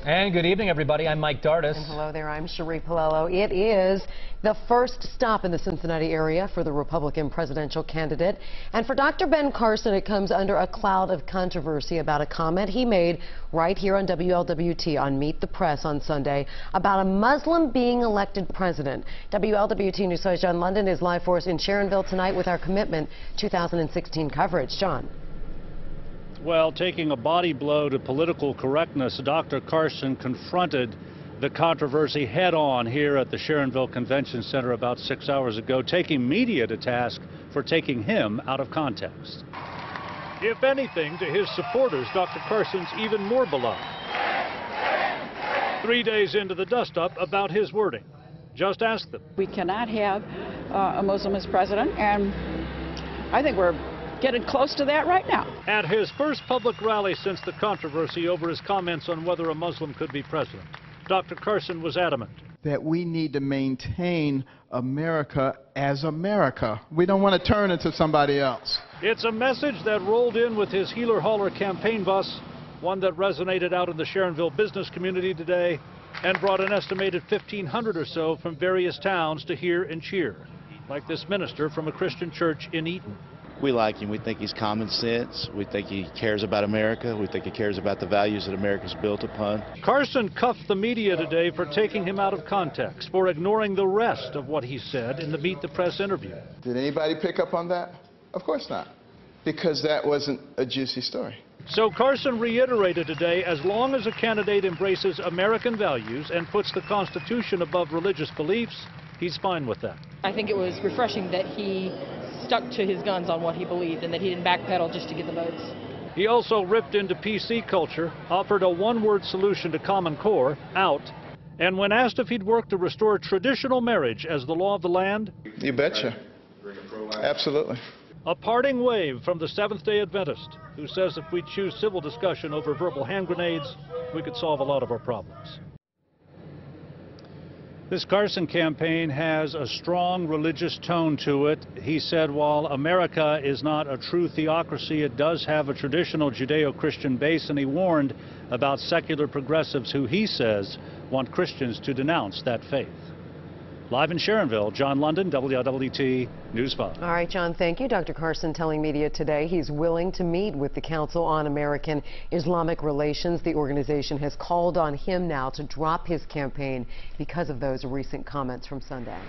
And good evening, everybody. I'm Mike Dardis. And hello there, I'm Cherie Palello. It is the first stop in the Cincinnati area for the Republican presidential candidate. And for Dr. Ben Carson, it comes under a cloud of controversy about a comment he made right here on WLWT on Meet the Press on Sunday about a Muslim being elected president. WLWT News host John London is live for us in Sharonville tonight with our Commitment 2016 coverage. John. Well, taking a body blow to political correctness, Dr. Carson confronted the controversy head-on here at the Sharonville Convention Center about 6 hours ago, taking media to task for taking him out of context. If anything, to his supporters, Dr. Carson's even more beloved. 3 days into the dust-up about his wording. Just ask them. We cannot have a Muslim as president, and I think we're getting close to that right now. At his first public rally since the controversy over his comments on whether a Muslim could be president, Dr. Carson was adamant that we need to maintain America as America. We don't want to turn into somebody else. It's a message that rolled in with his Heeler-Hauler campaign bus, one that resonated out in the Sharonville business community today and brought an estimated 1,500 or so from various towns to hear and cheer, like this minister from a Christian church in Eaton. We like him. We think he's common sense. We think he cares about America. We think he cares about the values that America's built upon. Carson cuffed the media today for taking him out of context, for ignoring the rest of what he said in the Meet the Press interview. Did anybody pick up on that? Of course not, because that wasn't a juicy story. So Carson reiterated today, as long as a candidate embraces American values and puts the Constitution above religious beliefs, he's fine with that. I think it was refreshing that he stuck to his guns on what he believed and that he didn't backpedal just to get the votes. He also ripped into PC culture, offered a one-word solution to Common Core, out, and when asked if he'd work to restore traditional marriage as the law of the land, You betcha. Absolutely. a parting wave from the Seventh-day Adventist, who says if we choose civil discussion over verbal hand grenades, we could solve a lot of our problems. This Carson campaign has a strong religious tone to it. He said while America is not a true theocracy, it does have a traditional Judeo-Christian base, and he warned about secular progressives who he says want Christians to denounce that faith. Live in Sharonville, John London, WLWT News 5. All right, John, thank you. Dr. Carson telling media today he's willing to meet with the Council on American Islamic Relations. The organization has called on him now to drop his campaign because of those recent comments from Sunday.